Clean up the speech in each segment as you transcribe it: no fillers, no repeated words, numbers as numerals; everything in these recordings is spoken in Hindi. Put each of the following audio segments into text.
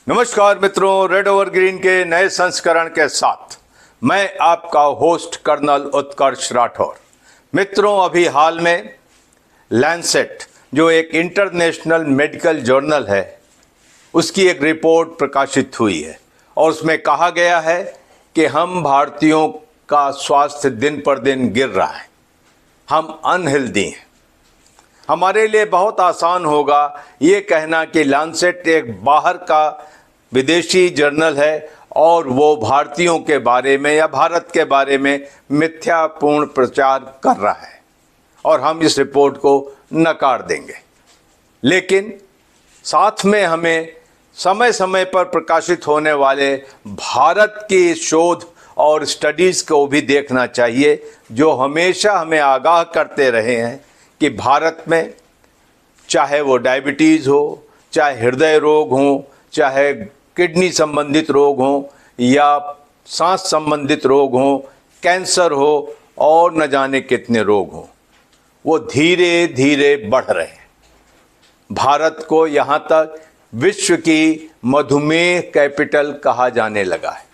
नमस्कार मित्रों, रेड ओवर ग्रीन के नए संस्करण के साथ मैं आपका होस्ट कर्नल उत्कर्ष राठौर। मित्रों, अभी हाल में लैंसेट जो एक इंटरनेशनल मेडिकल जर्नल है, उसकी एक रिपोर्ट प्रकाशित हुई है और उसमें कहा गया है कि हम भारतीयों का स्वास्थ्य दिन पर दिन गिर रहा है, हम अनहेल्दी हैं। हमारे लिए बहुत आसान होगा ये कहना कि लैंसेट एक बाहर का विदेशी जर्नल है और वो भारतीयों के बारे में या भारत के बारे में मिथ्यापूर्ण प्रचार कर रहा है और हम इस रिपोर्ट को नकार देंगे। लेकिन साथ में हमें समय समय पर प्रकाशित होने वाले भारत की शोध और स्टडीज़ को भी देखना चाहिए, जो हमेशा हमें आगाह करते रहे हैं कि भारत में चाहे वो डायबिटीज़ हो, चाहे हृदय रोग हो, चाहे किडनी संबंधित रोग हो या सांस संबंधित रोग हो, कैंसर हो और न जाने कितने रोग हो, वो धीरे धीरे बढ़ रहे हैं। भारत को यहाँ तक विश्व की मधुमेह कैपिटल कहा जाने लगा है,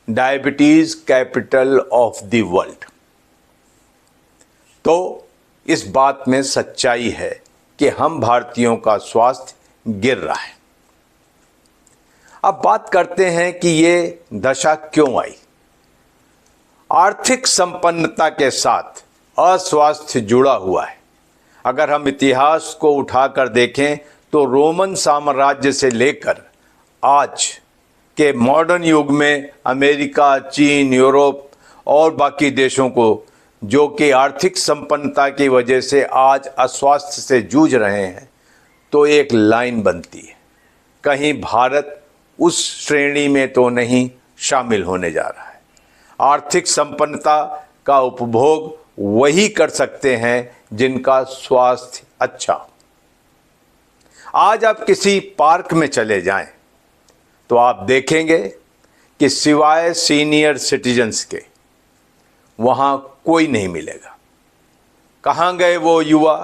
diabetes capital of the world. तो इस बात में सच्चाई है कि हम भारतीयों का स्वास्थ्य गिर रहा है। अब बात करते हैं कि ये दशा क्यों आई। आर्थिक संपन्नता के साथ अस्वास्थ्य जुड़ा हुआ है। अगर हम इतिहास को उठाकर देखें तो रोमन साम्राज्य से लेकर आज के मॉडर्न युग में अमेरिका, चीन, यूरोप और बाकी देशों को, जो कि आर्थिक संपन्नता की वजह से आज अस्वास्थ्य से जूझ रहे हैं, तो एक लाइन बनती है, कहीं भारत उस श्रेणी में तो नहीं शामिल होने जा रहा है। आर्थिक संपन्नता का उपभोग वही कर सकते हैं जिनका स्वास्थ्य अच्छा हो। आज आप किसी पार्क में चले जाएं तो आप देखेंगे कि सिवाय सीनियर सिटीजन्स के वहाँ कोई नहीं मिलेगा। कहाँ गए वो युवा,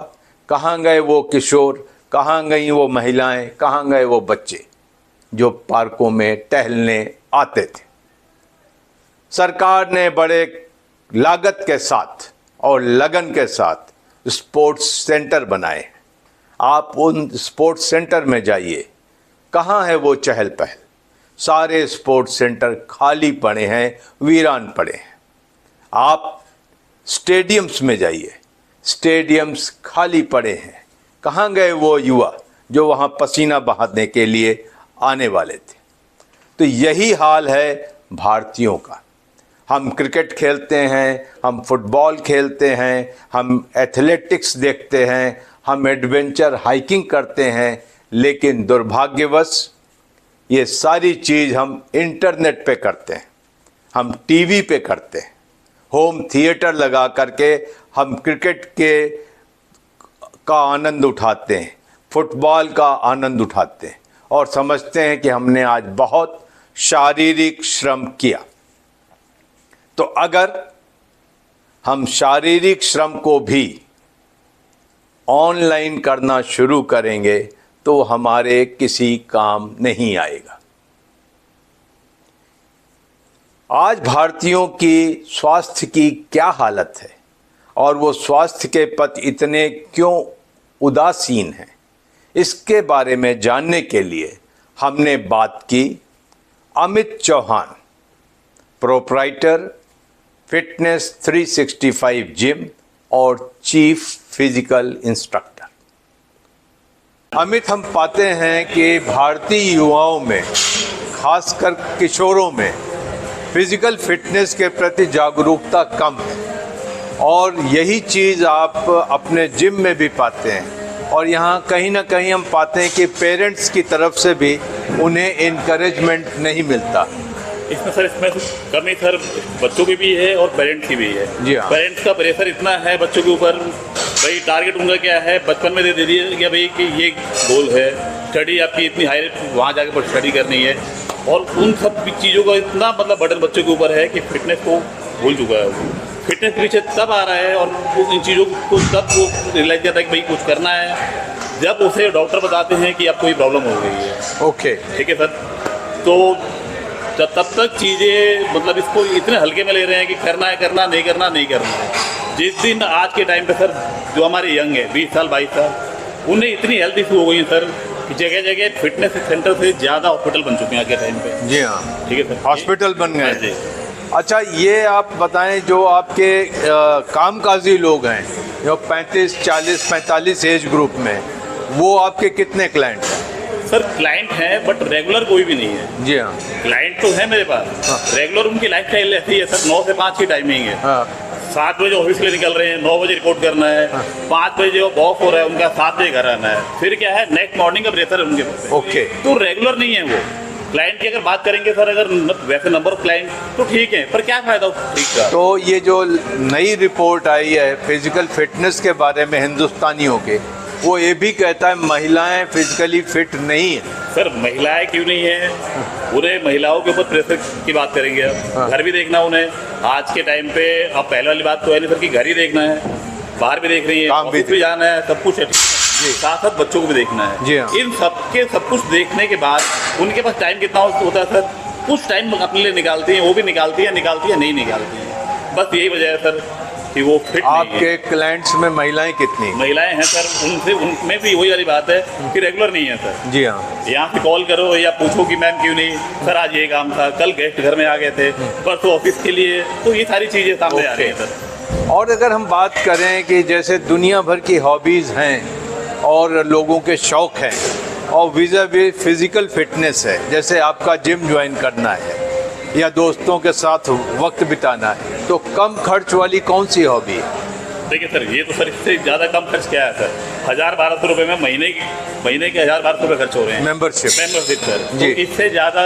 कहाँ गए वो किशोर, कहाँ गई वो महिलाएं, कहाँ गए वो बच्चे जो पार्कों में टहलने आते थे। सरकार ने बड़े लागत के साथ और लगन के साथ स्पोर्ट्स सेंटर बनाए। आप उन स्पोर्ट्स सेंटर में जाइए, कहाँ है वो चहल पहल? सारे स्पोर्ट्स सेंटर खाली पड़े हैं, वीरान पड़े हैं। आप स्टेडियम्स में जाइए, स्टेडियम्स खाली पड़े हैं। कहाँ गए वो युवा जो वहाँ पसीना बहाने के लिए आने वाले थे? तो यही हाल है भारतीयों का। हम क्रिकेट खेलते हैं, हम फुटबॉल खेलते हैं, हम एथलेटिक्स देखते हैं, हम एडवेंचर हाइकिंग करते हैं, लेकिन दुर्भाग्यवश ये सारी चीज़ हम इंटरनेट पे करते हैं, हम टीवी पे करते हैं। होम थिएटर लगा करके हम क्रिकेट का आनंद उठाते हैं, फुटबॉल का आनंद उठाते हैं और समझते हैं कि हमने आज बहुत शारीरिक श्रम किया। तो अगर हम शारीरिक श्रम को भी ऑनलाइन करना शुरू करेंगे तो हमारे किसी काम नहीं आएगा। आज भारतीयों की स्वास्थ्य की क्या हालत है और वो स्वास्थ्य के प्रति इतने क्यों उदासीन हैं, इसके बारे में जानने के लिए हमने बात की Amit Chauhan, proprietor fitness 365 gym और चीफ फिजिकल इंस्ट्रक्टर। अमित, हम पाते हैं कि भारतीय युवाओं में, खासकर किशोरों में, फिजिकल फिटनेस के प्रति जागरूकता कम है और यही चीज़ आप अपने जिम में भी पाते हैं और यहाँ कहीं ना कहीं हम पाते हैं कि पेरेंट्स की तरफ से भी उन्हें इनकरेजमेंट नहीं मिलता। इसमें कमी सर बच्चों की भी है और पेरेंट्स की भी है। जी हाँ। पेरेंट्स का प्रेशर इतना है बच्चों के ऊपर, भाई टारगेट उनका क्या है, बचपन में दे दिए कि भाई कि ये गोल है, स्टडी आपकी इतनी हाई, वहाँ जाकर स्टडी करनी है, और उन सब चीज़ों का इतना मतलब बर्डन बच्चों के ऊपर है कि फिटनेस को भूल चुका है। फिटनेस के पीछे तब आ रहा है और इन चीज़ों को तब वो रियलाइज करता है कि भाई कुछ करना है जब उसे डॉक्टर बताते हैं कि आपको ये प्रॉब्लम हो गई है, ओके, ठीक है सर, तो तब तक चीज़ें मतलब इसको इतने हल्के में ले रहे हैं कि करना है करना, नहीं करना नहीं करना है। जिस दिन आज के टाइम पे सर जो हमारे यंग है 20 साल 22 साल, उन्हें इतनी हेल्थ इशू हो गई है सर कि जगह जगह फिटनेस सेंटर से ज़्यादा हॉस्पिटल बन चुके हैं आज के टाइम पे। जी हाँ, ठीक है सर, हॉस्पिटल बन हाँ गए। जी। अच्छा, ये आप बताएं, जो आपके कामकाजी लोग हैं जो 35, 40, 45 एज ग्रुप में, वो आपके कितने क्लाइंट हैं? सर क्लाइंट हैं बट रेगुलर कोई भी नहीं है। जी हाँ। क्लाइंट तो है मेरे पास, हाँ। रेगुलर उनकी लाइफ स्टाइल ऐसी है सर, 9 से 5 की टाइमिंग है। हाँ। 7 बजे ऑफिस के लिए निकल रहे हैं, 9 बजे रिपोर्ट करना है, 5 बजे वो ऑफ हो रहा है उनका, 7 बजे घर आना है, फिर क्या है नेक्स्ट मॉर्निंग का प्रेशर है उनके पास। ओके। तो रेगुलर नहीं है वो। क्लाइंट की अगर बात करेंगे सर, अगर वैसे नंबर ऑफ क्लाइंट तो ठीक है, पर क्या फायदा ठीक का। तो ये जो नई रिपोर्ट आई है फिजिकल फिटनेस के बारे में हिंदुस्तानियों के, वो ये भी कहता है महिलाएं फिजिकली फिट नहीं है। सर महिलाएं क्यों नहीं है, पूरे महिलाओं के ऊपर प्रेशर की बात करेंगे अब। घर भी देखना उन्हें आज के टाइम पे। अब पहले वाली बात तो है नहीं सर कि घर ही देखना है, बाहर भी देख रही है, काम ऑफिस भी जाना है, सब कुछ है, साथ साथ बच्चों को भी देखना है। जी हाँ। इन सब कुछ देखने के बाद उनके पास टाइम कितना होता है सर? कुछ टाइम अपने लिए निकालती हैं, वो भी निकालती है नहीं निकालती है। बस यही वजह है सर कि वो फिट नहीं है। आपके क्लाइंट्स में महिलाएं कितनी? महिलाएं हैं सर, उनमें भी वही वाली बात है कि रेगुलर नहीं है सर। जी हाँ। यहाँ पे कॉल करो या पूछो कि मैम क्यों नहीं सर, आज ये काम था, कल गेस्ट घर में आ गए थे, परसों ऑफिस के लिए, तो ये सारी चीज़ें सामने आ रही हैं सर। और अगर हम बात करें कि जैसे दुनिया भर की हॉबीज़ हैं और लोगों के शौक़ हैं, और vis-a-vis फिज़िकल फिटनेस है, जैसे आपका जिम ज्वाइन करना है या दोस्तों के साथ वक्त बिताना है, तो कम खर्च वाली कौन सी हॉबी है? देखिए सर, ये तो सर इससे ज़्यादा कम खर्च क्या है सर? 1000-1200 रुपये में महीने के 1000-1200 रुपये खर्च हो रहे हैं। मेंबरशिप सर, जी। तो इससे ज़्यादा,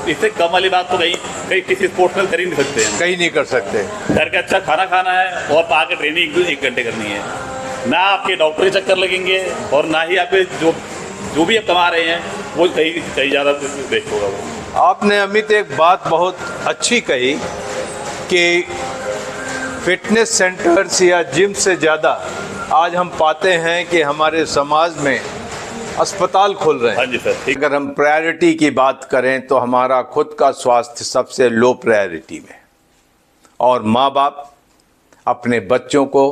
इससे कम वाली बात तो कहीं किसी स्पोर्ट्स में कर ही नहीं सकते हैं। कहीं नहीं कर सकते। घर का अच्छा खाना खाना है और आके ट्रेनिंग 1 घंटे करनी है, ना आपके डॉक्टर के चक्कर लगेंगे और ना ही आपके जो भी आप कमा रहे हैं वो कहीं ज़्यादा वेस्ट होगा वो। आपने अमित एक बात बहुत अच्छी कही कि फिटनेस सेंटर्स या जिम से ज़्यादा आज हम पाते हैं कि हमारे समाज में अस्पताल खुल रहे हैं। हाँ जी सर, ठीक। अगर हम प्रायोरिटी की बात करें तो हमारा खुद का स्वास्थ्य सबसे लो प्रायोरिटी में, और माँ बाप अपने बच्चों को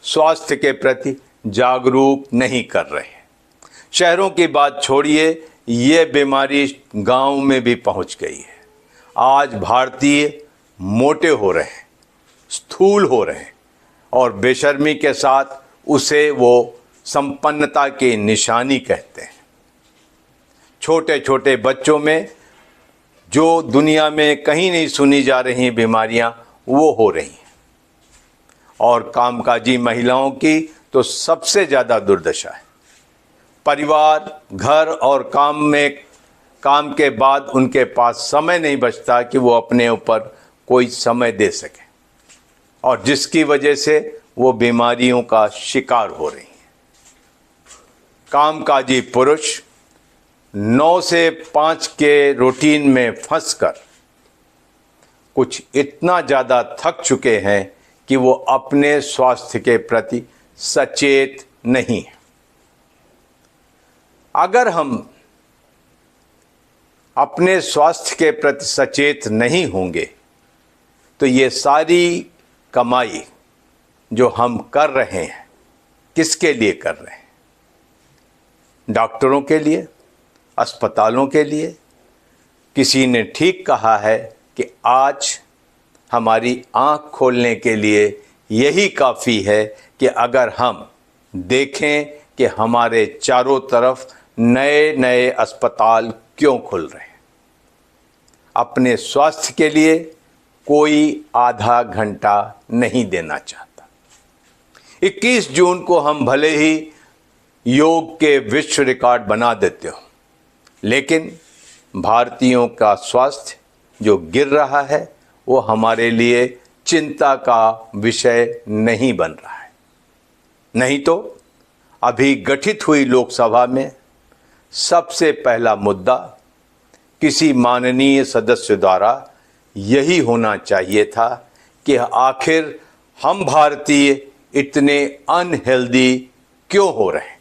स्वास्थ्य के प्रति जागरूक नहीं कर रहे। शहरों की बात छोड़िए, ये बीमारी गांव में भी पहुंच गई है। आज भारतीय मोटे हो रहे हैं, स्थूल हो रहे हैं, और बेशर्मी के साथ उसे वो संपन्नता की निशानी कहते हैं। छोटे छोटे बच्चों में जो दुनिया में कहीं नहीं सुनी जा रही बीमारियां, वो हो रही हैं, और कामकाजी महिलाओं की तो सबसे ज़्यादा दुर्दशा है। परिवार, घर और काम के बाद उनके पास समय नहीं बचता कि वो अपने ऊपर कोई समय दे सके, और जिसकी वजह से वो बीमारियों का शिकार हो रही हैं। कामकाजी पुरुष 9 से 5 के रूटीन में फंसकर कुछ इतना ज़्यादा थक चुके हैं कि वो अपने स्वास्थ्य के प्रति सचेत नहीं हैं। अगर हम अपने स्वास्थ्य के प्रति सचेत नहीं होंगे तो ये सारी कमाई जो हम कर रहे हैं, किसके लिए कर रहे हैं? डॉक्टरों के लिए, अस्पतालों के लिए? किसी ने ठीक कहा है कि आज हमारी आँख खोलने के लिए यही काफ़ी है कि अगर हम देखें कि हमारे चारों तरफ नए नए अस्पताल क्यों खुल रहे हैं। अपने स्वास्थ्य के लिए कोई आधा घंटा नहीं देना चाहता। 21 जून को हम भले ही योग के विश्व रिकॉर्ड बना देते हो, लेकिन भारतीयों का स्वास्थ्य जो गिर रहा है वो हमारे लिए चिंता का विषय नहीं बन रहा है। नहीं तो अभी गठित हुई लोकसभा में सबसे पहला मुद्दा किसी माननीय सदस्य द्वारा यही होना चाहिए था कि आखिर हम भारतीय इतने अनहेल्दी क्यों हो रहे हैं।